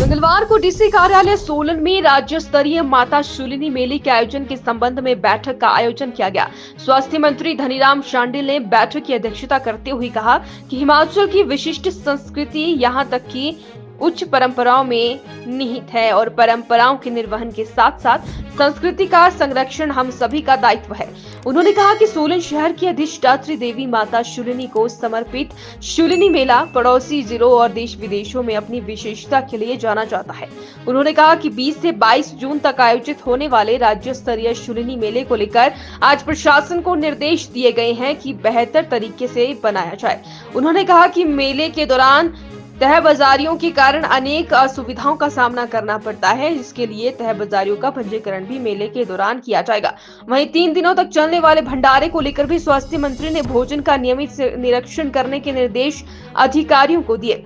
मंगलवार को डीसी कार्यालय सोलन में राज्य स्तरीय माता शूलिनी मेले के आयोजन के संबंध में बैठक का आयोजन किया गया। स्वास्थ्य मंत्री धनीराम शांडिल ने बैठक की अध्यक्षता करते हुए कहा कि हिमाचल की विशिष्ट संस्कृति यहां तक की उच्च परंपराओं में निहित है और परंपराओं के निर्वहन के साथ साथ संस्कृति का संरक्षण हम सभी का दायित्व है। उन्होंने कहा कि सोलन शहर की अधिष्ठात्री देवी माता शूलिनी को समर्पित शूलिनी मेला पड़ोसी जिलों और देश विदेशों में अपनी विशेषता के लिए जाना जाता है। उन्होंने कहा कि 20 से 22 जून तक आयोजित होने वाले राज्य स्तरीय शूलिनी मेले को लेकर आज प्रशासन को निर्देश दिए गए हैं कि बेहतर तरीके से बनाया जाए। उन्होंने कहा कि मेले के दौरान तह बाजारियों के कारण अनेक असुविधाओं का सामना करना पड़ता है, जिसके लिए तह बाजारियों का पंजीकरण भी मेले के दौरान किया जाएगा। वहीं 3 दिनों तक चलने वाले भंडारे को लेकर भी स्वास्थ्य मंत्री ने भोजन का नियमित निरीक्षण करने के निर्देश अधिकारियों को दिए।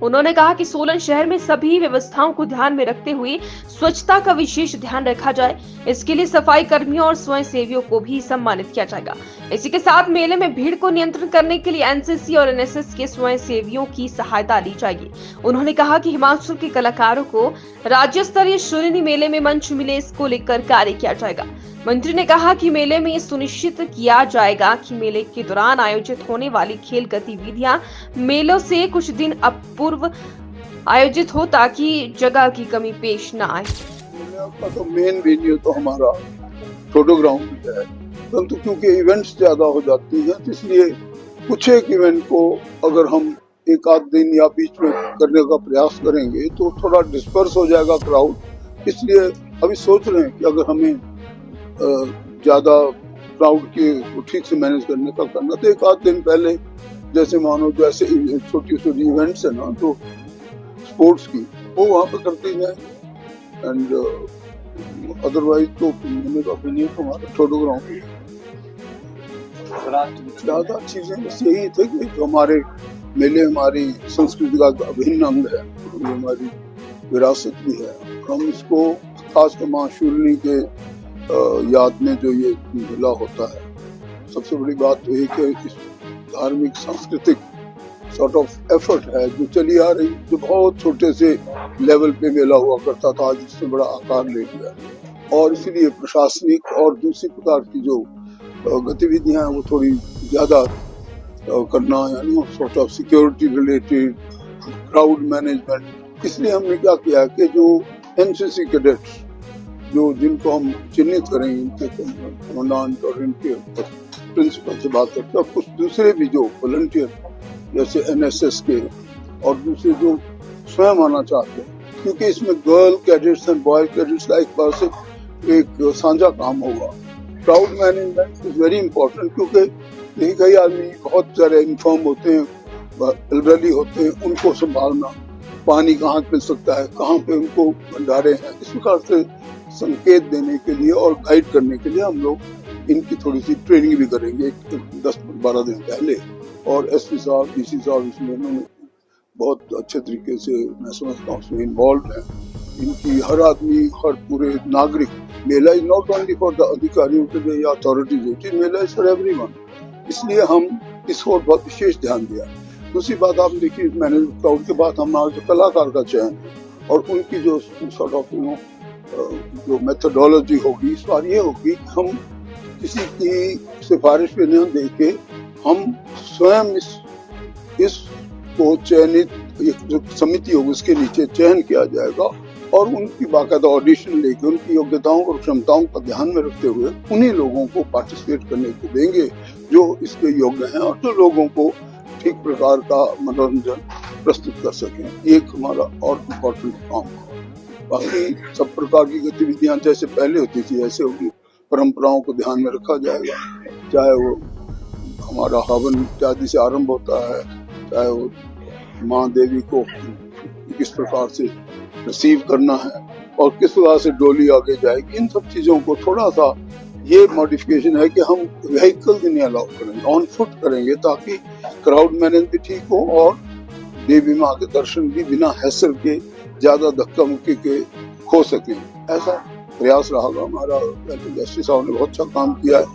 उन्होंने कहा कि सोलन शहर में सभी व्यवस्थाओं को ध्यान में रखते हुए स्वच्छता का विशेष ध्यान रखा जाए। इसके लिए सफाई कर्मियों और स्वयं सेवियों को भी सम्मानित किया जाएगा। इसी के साथ मेले में भीड़ को नियंत्रण करने के लिए एनसीसी और एनएसएस के स्वयं सेवियों की सहायता ली जाएगी। उन्होंने कहा कि हिमाचल के कलाकारों को राज्य स्तरीय शूलिनी मेले में मंच मिले, इसको लेकर कार्य किया जाएगा। मंत्री ने कहा कि मेले में सुनिश्चित किया जाएगा कि मेले के दौरान आयोजित होने वाली खेल गतिविधियां मेलों से कुछ दिन पूर्व आयोजित हो ताकि जगह की कमी पेश न आए। तो मेन वेन्यू तो हमारा छोटो ग्राउंड है, परंतु क्योंकि इवेंट्स ज्यादा हो जाती हैं तो इसलिए कुछ एक इवेंट को अगर हम एक आध दिन या बीच में करने का प्रयास करेंगे तो थोड़ा डिस्पर्स हो जाएगा क्राउड। इसलिए अभी सोच रहे हैं कि अगर हमें ज्यादा क्राउड के ठीक से मैनेज करने का करना तो एक आध दिन पहले जैसे मानो जैसे छोटी छोटी इवेंट्स है ना तो स्पोर्ट्स की वो वहाँ पे करती है एंड अदरवाइज तो मेरे का ओपिनियन हमारा छोटो ग्राउंड ज्यादा चीजें बस यही थे कि जो हमारे मेले हमारी संस्कृति का अभिन्न अंग है, हमारी विरासत भी है। हम इसको खासकर माँ शूलिनी के याद में जो ये मेला होता है, सबसे बड़ी बात तो ये कि इस धार्मिक सांस्कृतिक सॉर्ट ऑफ एफर्ट है जो चली आ रही, जो बहुत छोटे से लेवल पे मेला हुआ करता था, आज इससे बड़ा आकार ले लिया और इसीलिए प्रशासनिक और दूसरी प्रकार की जो गतिविधियां हैं वो थोड़ी ज्यादा करना, यानी sort of security related crowd management. इसलिए हमने क्या किया कि जो एनसीसी कैडेट्स जो जिनको हम चिन्हित करेंगे, इनके कमांडेंट और इनके प्रिंसिपल से बात करते हैं, कुछ दूसरे भी जो वॉलंटियर जैसे एनएसएस के और दूसरे जो स्वयं आना चाहते हैं, क्योंकि इसमें girl cadets and boy cadets का एक बार से एक साझा काम होगा। Crowd management is very important क्योंकि यही कई आदमी बहुत सारे इन्फॉर्म होते हैं, एल्डरली होते हैं, उनको संभालना, पानी कहाँ मिल सकता है, कहाँ पे उनको भंडारे हैं, इस प्रकार से संकेत देने के लिए और गाइड करने के लिए हम लोग इनकी थोड़ी सी ट्रेनिंग भी करेंगे 10-12 दिन पहले। और एसपी साहब, डीसी साहब इसमें उन्होंने बहुत अच्छे तरीके से, मैं समझता हूँ, उसमें इन्वॉल्व है। इनकी हर आदमी, हर पूरे नागरिक, मेला is not only for the अधिकारियों के लिए या अथॉरिटीज, मेला इज फॉर एवरीवन। इसलिए हम इसको बहुत विशेष ध्यान दिया। दूसरी बात आप देखिए, मैंने क्राउड के बाद हमारा जो कलाकार का चयन और उनकी जो सॉर्ट ऑफ जो मेथोडोलॉजी होगी, इस बार ये होगी कि हम किसी की सिफारिश पे न दे के हम स्वयं इसको चयनित, एक जो समिति होगी उसके नीचे चयन किया जाएगा और उनकी बाकायदा ऑडिशन लेके उनकी योग्यताओं और क्षमताओं का ध्यान में रखते हुए उन्हीं लोगों को पार्टिसिपेट करने को देंगे जो इसके योग्य हैं और जो लोगों को ठीक प्रकार का मनोरंजन प्रस्तुत कर सकें। ये एक हमारा और इम्पोर्टेंट काम है। बाकी सब प्रकार की गतिविधियां जैसे पहले होती थी ऐसे होगी। परंपराओं को ध्यान में रखा जाएगा, चाहे वो हमारा हवन इत्यादि से आरंभ होता है, चाहे वो माँ देवी को किस प्रकार से रिसीव करना है और किस प्रकार से डोली आगे जाएगी, इन सब चीजों को थोड़ा सा ये मॉडिफिकेशन है कि हम व्हीकल भी नहीं अलाउ करेंगे, ऑन फुट करेंगे ताकि क्राउड मैनेज भी ठीक हो और देवी माँ के दर्शन भी बिना हैसल के, ज्यादा धक्का मुक्की के हो सके। ऐसा प्रयास रहा हमारा। जस्टिस साहब ने बहुत अच्छा काम किया है।